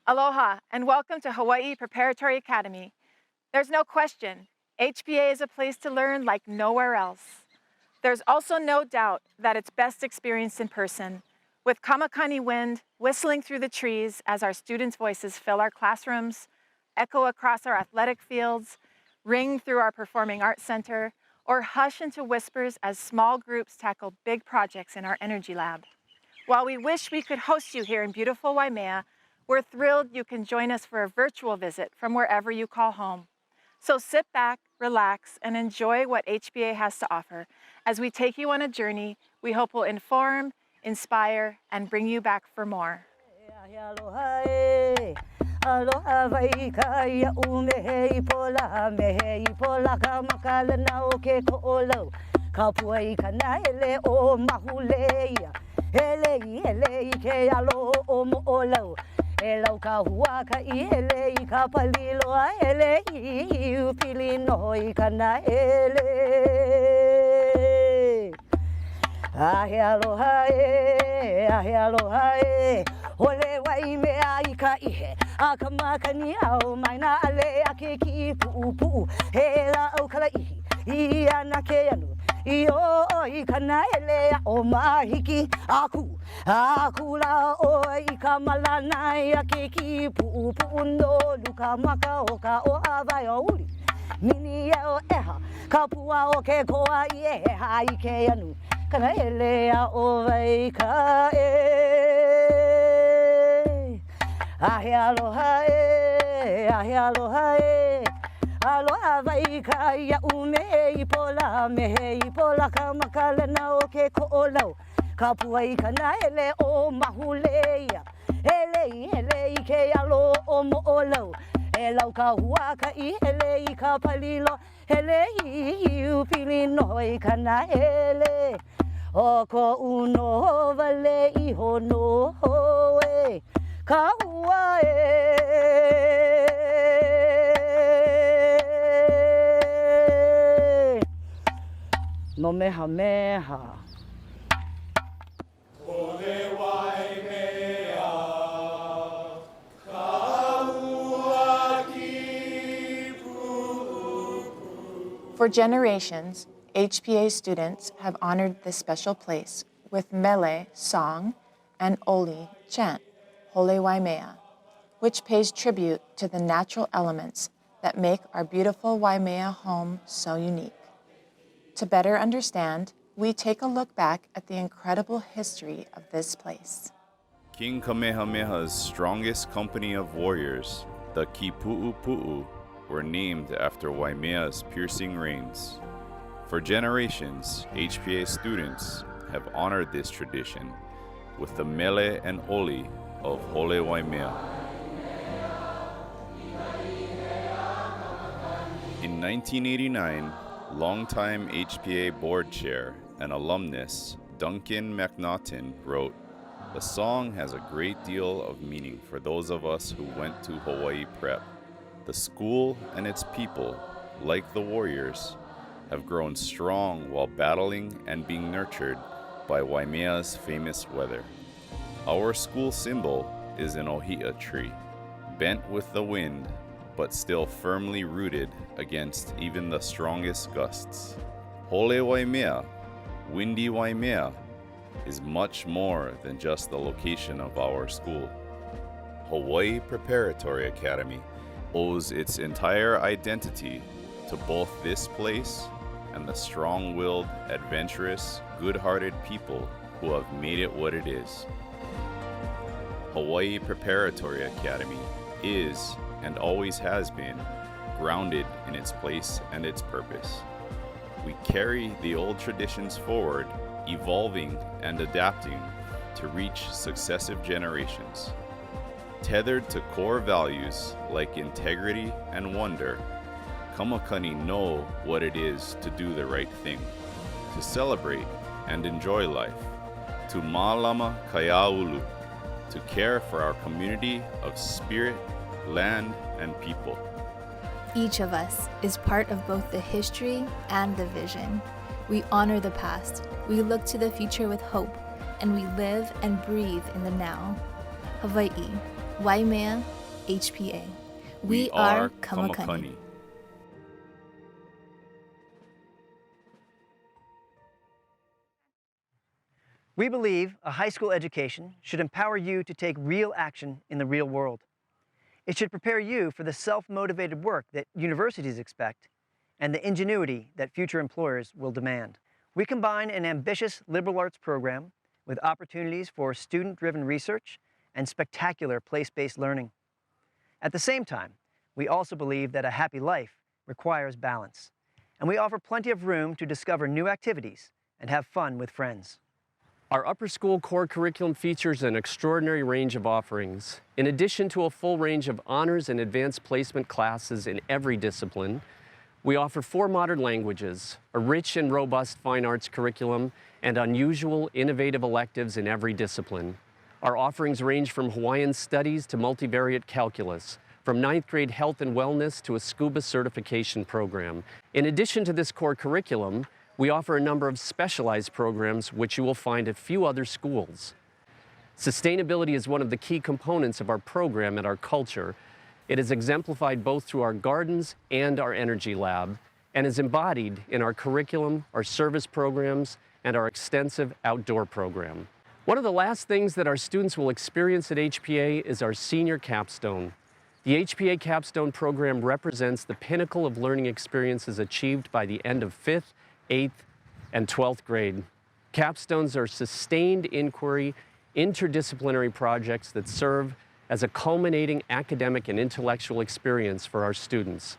Aloha, and welcome to Hawai'i Preparatory Academy. There's no question, HPA is a place to learn like nowhere else. There's also no doubt that it's best experienced in person, with kamakani wind whistling through the trees as our students' voices fill our classrooms, echo across our athletic fields, ring through our performing arts center, or hush into whispers as small groups tackle big projects in our energy lab. While we wish we could host you here in beautiful Waimea, we're thrilled you can join us for a virtual visit from wherever you call home. So sit back, relax, and enjoy what HBA has to offer as we take you on a journey we hope will inform, inspire, and bring you back for more. Aloha vai kaya umehei pola mehei pola ka makala na o ke ko'olau ka puai kana ele o mahuleia hele ke alo o mo'olau e lau ka hua ka I hele I ka palilo a hele I upili noi kana hele ahe aloha e Hole Waimea I ka ihe a ka makani au mai na ale a ke ki pu'u he la au kala ihi I ana ke anu I o I kana ele o mahiki aku la o I ka malana I ke ki pu'u no luka maka o ka o awai o uli mini e o eha ka pua o ke koa I e hai ke anu kana ele a o vai ka ahe aloha e aloha vai kaya umehei pola mehei pola ka makala na o ke ko'olau ka puai kana ele o mahuleia hele I ke alo o mo'olau e lau ka hua ka I hele I ka palilo hele I upili noi kana hele o ko uno vale I hono e ka hua e no meha For generations, HPA students have honored this special place with mele, song, and oli, chant, Hole Waimea, which pays tribute to the natural elements that make our beautiful Waimea home so unique. To better understand, we take a look back at the incredible history of this place. King Kamehameha's strongest company of warriors, the Kipu'upu'u, were named after Waimea's piercing rains. For generations, HPA students have honored this tradition with the mele and oli of Hole Waimea. In 1989, longtime HPA board chair and alumnus Duncan McNaughton wrote, "The song has a great deal of meaning for those of us who went to Hawai'i Prep. The school and its people, like the warriors, have grown strong while battling and being nurtured by Waimea's famous weather. Our school symbol is an ohia tree, bent with the wind, but still firmly rooted against even the strongest gusts. Hole Waimea, windy Waimea, is much more than just the location of our school. Hawai'i Preparatory Academy owes its entire identity to both this place and the strong-willed, adventurous, good-hearted people who have made it what it is. Hawai'i Preparatory Academy is, and always has been, grounded in its place and its purpose. We carry the old traditions forward, evolving and adapting to reach successive generations. Tethered to core values like integrity and wonder, Kamakani know what it is to do the right thing, to celebrate and enjoy life, to mālama kaiāulu, to care for our community of spirit, land, and people. Each of us is part of both the history and the vision. We honor the past, we look to the future with hope, and we live and breathe in the now. Hawaii, Waimea, HPA. We are Kamakani. Kamakani. We believe a high school education should empower you to take real action in the real world. It should prepare you for the self-motivated work that universities expect and the ingenuity that future employers will demand. We combine an ambitious liberal arts program with opportunities for student-driven research and spectacular place-based learning. At the same time, we also believe that a happy life requires balance, and we offer plenty of room to discover new activities and have fun with friends. Our upper school core curriculum features an extraordinary range of offerings. In addition to a full range of honors and advanced placement classes in every discipline, we offer 4 modern languages, a rich and robust fine arts curriculum, and unusual, innovative electives in every discipline. Our offerings range from Hawaiian studies to multivariate calculus, from 9th grade health and wellness to a scuba certification program. In addition to this core curriculum, we offer a number of specialized programs which you will find at few other schools. Sustainability is one of the key components of our program and our culture. It is exemplified both through our gardens and our energy lab, and is embodied in our curriculum, our service programs, and our extensive outdoor program. One of the last things that our students will experience at HPA is our senior capstone. The HPA capstone program represents the pinnacle of learning experiences achieved by the end of 5th, 8th, and 12th grade. Capstones are sustained inquiry, interdisciplinary projects that serve as a culminating academic and intellectual experience for our students.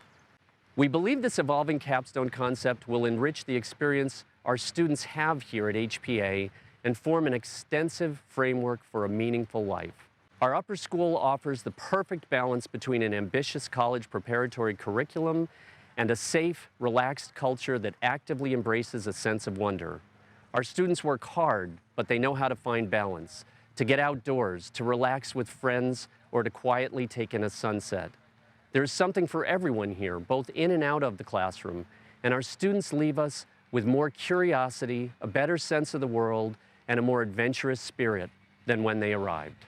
We believe this evolving capstone concept will enrich the experience our students have here at HPA and form an extensive framework for a meaningful life. Our upper school offers the perfect balance between an ambitious college preparatory curriculum and a safe, relaxed culture that actively embraces a sense of wonder. Our students work hard, but they know how to find balance, to get outdoors, to relax with friends, or to quietly take in a sunset. There's something for everyone here, both in and out of the classroom, and our students leave us with more curiosity, a better sense of the world, and a more adventurous spirit than when they arrived.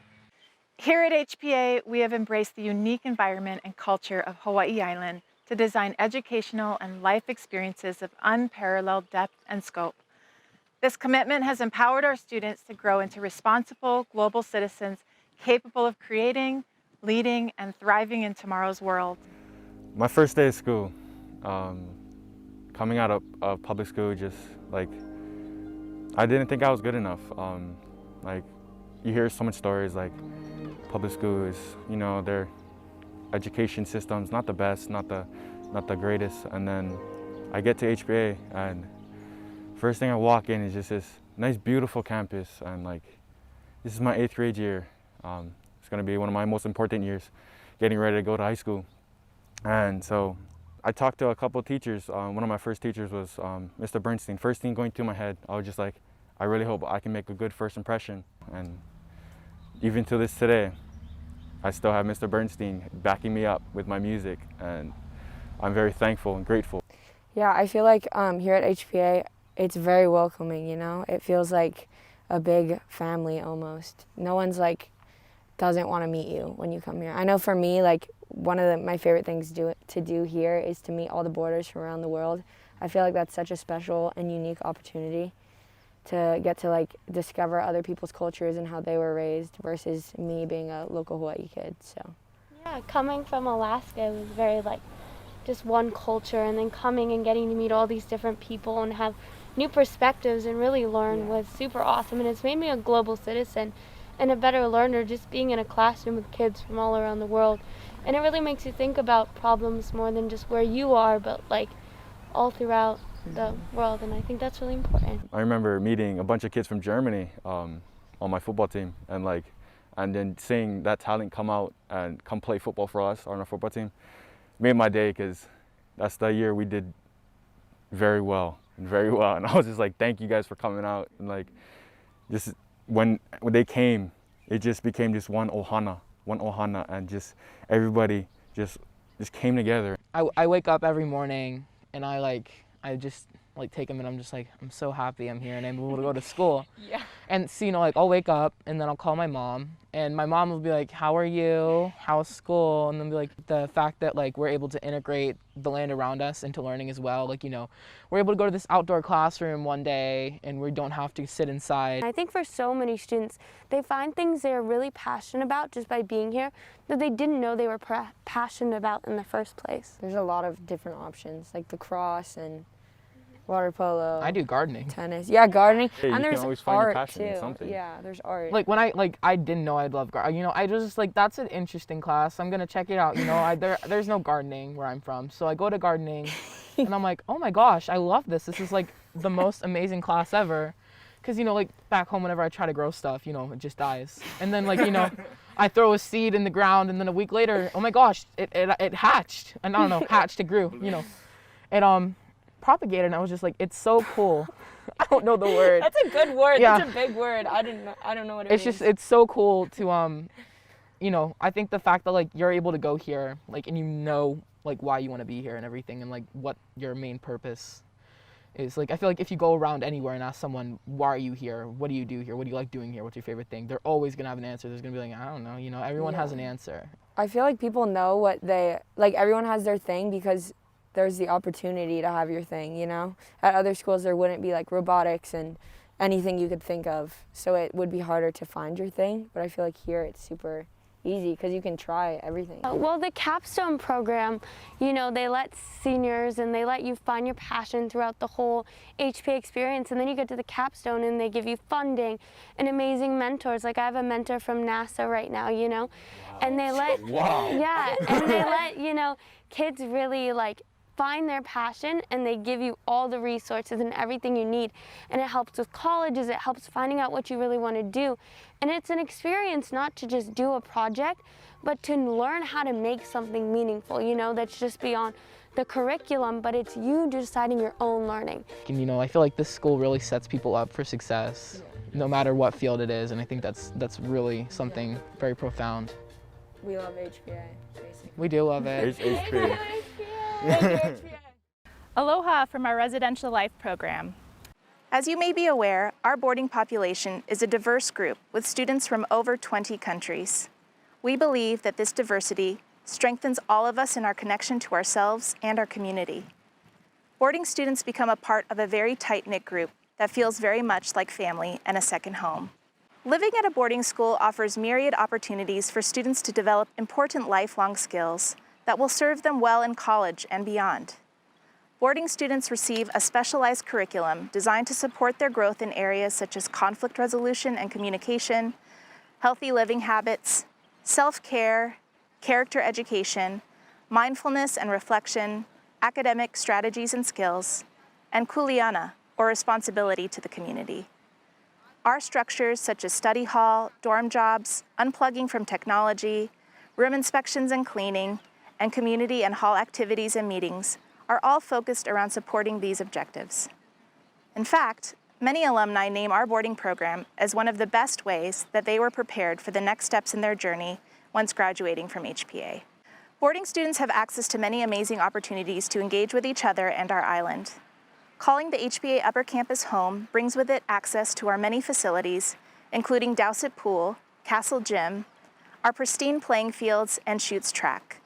Here at HPA, we have embraced the unique environment and culture of Hawaii Island to design educational and life experiences of unparalleled depth and scope. This commitment has empowered our students to grow into responsible global citizens capable of creating, leading, and thriving in tomorrow's world. My first day of school, coming out of public school, just like, I didn't think I was good enough. Like, you hear so much stories, like, public school is, you know, their education system's not the best, not the greatest, and then I get to HPA, and first thing I walk in is just this nice, beautiful campus, and like, this is my 8th grade year. It's gonna be one of my most important years, getting ready to go to high school. And so I talked to a couple of teachers. One of my first teachers was Mr. Bernstein. First thing going through my head, I was just like, I really hope I can make a good first impression. And even to this today, I still have Mr. Bernstein backing me up with my music, and I'm very thankful and grateful. Yeah, I feel like here at HPA, it's very welcoming, you know? It feels like a big family almost. No one's like, doesn't want to meet you when you come here. I know for me, like, one of my favorite things to do here is to meet all the boarders from around the world. I feel like that's such a special and unique opportunity to get to like discover other people's cultures and how they were raised versus me being a local Hawaii kid. So yeah, coming from Alaska, it was very like just one culture, and then coming and getting to meet all these different people and have new perspectives and really learn was super awesome. And it's made me a global citizen and a better learner, just being in a classroom with kids from all around the world. And it really makes you think about problems more than just where you are, but like all throughout the world, and I think that's really important. I remember meeting a bunch of kids from Germany on my football team, and then seeing that talent come out and come play football for us on our football team made my day, because that's the year we did very well. And I was just like, thank you guys for coming out. And like, just when they came, it just became just one ohana, and just everybody just came together. I wake up every morning and I just like take them and I'm just like, I'm so happy I'm here and I'm able to go to school. Yeah. And so, you know, like I'll wake up and then I'll call my mom and my mom will be like, how are you? How's school? And then be like, the fact that like we're able to integrate the land around us into learning as well. Like, you know, we're able to go to this outdoor classroom one day and we don't have to sit inside. I think for so many students, they find things they're really passionate about just by being here that they didn't know they were passionate about in the first place. There's a lot of different options, like lacrosse and water polo. I do gardening. Tennis. Yeah, gardening. Yeah, you and can there's always find your art passion in too. something. Yeah, there's art. Like when I didn't know I'd love gardening. You know, I just like, that's an interesting class. I'm gonna check it out. You know, there's no gardening where I'm from. So I go to gardening and I'm like, oh my gosh, I love this. This is like the most amazing class ever. Cause you know, like back home, whenever I try to grow stuff, you know, it just dies. And then like, you know, I throw a seed in the ground and then a week later, oh my gosh, it hatched. And I don't know, hatched, it grew, you know. It propagated and I was just like, it's so cool. I don't know the word. That's a good word. Yeah. That's a big word. I don't know what it It's means. just, it's so cool to, you know, I think the fact that like you're able to go here, like, and you know, like why you want to be here and everything and like what your main purpose is. Like, I feel like if you go around anywhere and ask someone, why are you here? What do you do here? What do you like doing here? What's your favorite thing? They're always going to have an answer. There's going to be like, I don't know, you know, everyone has an answer. I feel like people know what they, like everyone has their thing because there's the opportunity to have your thing, you know? At other schools there wouldn't be like robotics and anything you could think of. So it would be harder to find your thing, but I feel like here it's super easy because you can try everything. Well, the capstone program, you know, they let seniors and they let you find your passion throughout the whole HPA experience, and then you get to the capstone and they give you funding and amazing mentors. Like I have a mentor from NASA right now, you know, and they let, yeah, and they let, you know, kids really like find their passion and they give you all the resources and everything you need. And it helps with colleges, it helps finding out what you really want to do. And it's an experience not to just do a project, but to learn how to make something meaningful, you know, that's just beyond the curriculum, but it's you deciding your own learning. And you know, I feel like this school really sets people up for success, no matter what field it is, and I think that's really something very profound. We love HPA, basically. We do love it. HPA. Aloha from our Residential Life program. As you may be aware, our boarding population is a diverse group with students from over 20 countries. We believe that this diversity strengthens all of us in our connection to ourselves and our community. Boarding students become a part of a very tight-knit group that feels very much like family and a second home. Living at a boarding school offers myriad opportunities for students to develop important lifelong skills that will serve them well in college and beyond. Boarding students receive a specialized curriculum designed to support their growth in areas such as conflict resolution and communication, healthy living habits, self-care, character education, mindfulness and reflection, academic strategies and skills, and kuleana, or responsibility to the community. Our structures such as study hall, dorm jobs, unplugging from technology, room inspections and cleaning, and community and hall activities and meetings are all focused around supporting these objectives. In fact, many alumni name our boarding program as one of the best ways that they were prepared for the next steps in their journey once graduating from HPA. Boarding students have access to many amazing opportunities to engage with each other and our island. Calling the HPA Upper Campus home brings with it access to our many facilities, including Dowsett Pool, Castle Gym, our pristine playing fields and Chutes Track,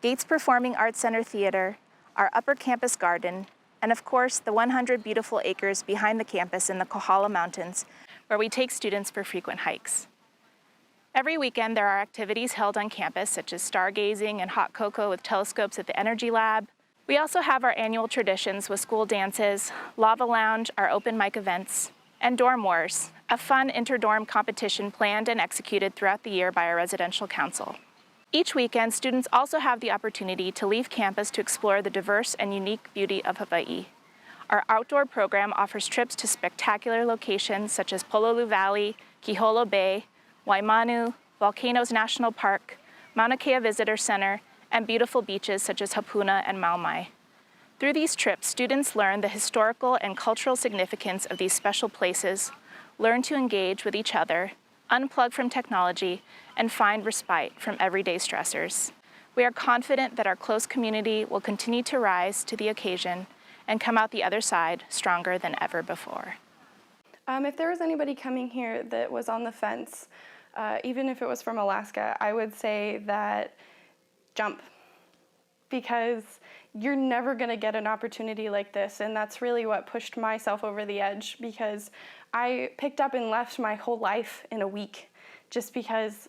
Gates Performing Arts Center Theater, our Upper Campus Garden, and of course, the 100 beautiful acres behind the campus in the Kohala Mountains, where we take students for frequent hikes. Every weekend, there are activities held on campus, such as stargazing and hot cocoa with telescopes at the Energy Lab. We also have our annual traditions with school dances, Lava Lounge, our open mic events, and Dorm Wars, a fun inter-dorm competition planned and executed throughout the year by our residential council. Each weekend, students also have the opportunity to leave campus to explore the diverse and unique beauty of Hawaii. Our outdoor program offers trips to spectacular locations such as Pololu Valley, Kiholo Bay, Waimanu, Volcanoes National Park, Mauna Kea Visitor Center, and beautiful beaches such as Hapuna and Maumai. Through these trips, students learn the historical and cultural significance of these special places, learn to engage with each other, unplug from technology, and find respite from everyday stressors. We are confident that our close community will continue to rise to the occasion and come out the other side stronger than ever before. If there was anybody coming here that was on the fence, even if it was from Alaska, I would say that jump, because you're never going to get an opportunity like this, and that's really what pushed myself over the edge, because I picked up and left my whole life in a week just because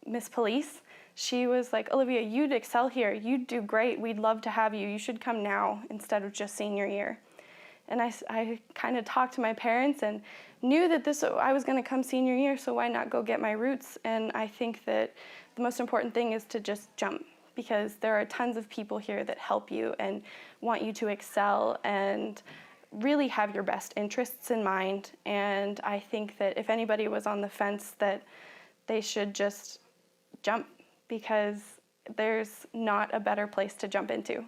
Miss Police, she was like, Olivia, you'd excel here, you'd do great, we'd love to have you, you should come now instead of just senior year. And I kind of talked to my parents and knew that I was going to come senior year, so why not go get my roots? And I think that the most important thing is to just jump, because there are tons of people here that help you and want you to excel and really have your best interests in mind. And I think that if anybody was on the fence, that they should just jump, because there's not a better place to jump into.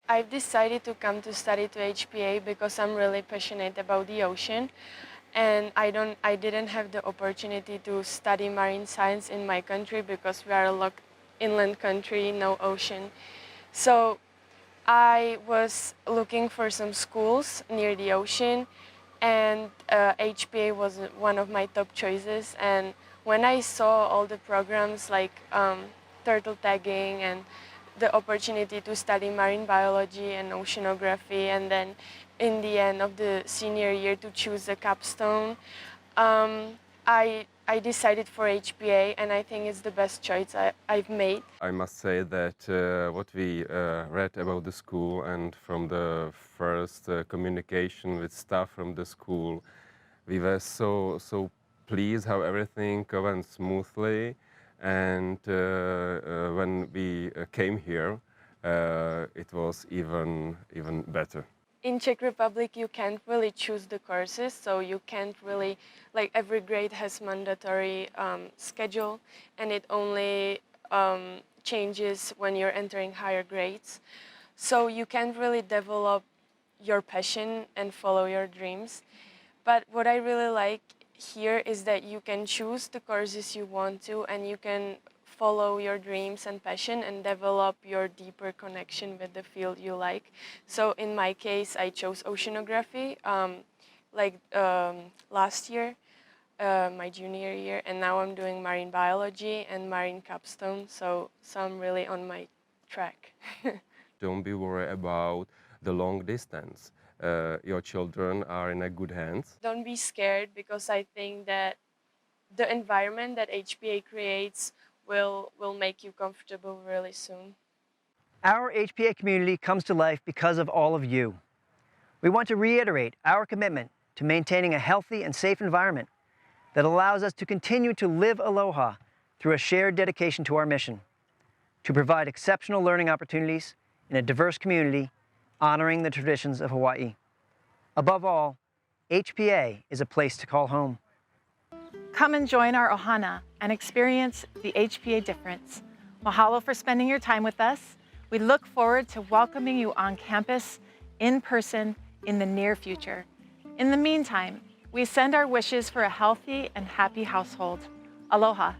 I've decided to come to study to HPA because I'm really passionate about the ocean, and I didn't have the opportunity to study marine science in my country because we are a inland country, no ocean. So I was looking for some schools near the ocean, and HPA was one of my top choices. And when I saw all the programs like turtle tagging and the opportunity to study marine biology and oceanography, and then in the end of the senior year to choose a capstone, I decided for HPA, and I think it's the best choice I've made. I must say that what we read about the school and from the first communication with staff from the school, we were so pleased how everything went smoothly. And when we came here, it was even better. In Czech Republic, you can't really choose the courses, so you can't really, like every grade has mandatory schedule, and it only changes when you're entering higher grades. So you can't really develop your passion and follow your dreams. But what I really like here is that you can choose the courses you want to, and you can follow your dreams and passion and develop your deeper connection with the field you like. So in my case, I chose oceanography last year, my junior year, and now I'm doing marine biology and marine capstone, so I'm really on my track. Don't be worried about the long distance. your children are in a good hands. Don't be scared, because I think that the environment that HPA creates will make you comfortable really soon. Our HPA community comes to life because of all of you. We want to reiterate our commitment to maintaining a healthy and safe environment that allows us to continue to live aloha through a shared dedication to our mission, to provide exceptional learning opportunities in a diverse community, honoring the traditions of Hawaii. Above all, HPA is a place to call home. Come and join our ohana and experience the HPA difference. Mahalo for spending your time with us. We look forward to welcoming you on campus, in person, in the near future. In the meantime, we send our wishes for a healthy and happy household. Aloha.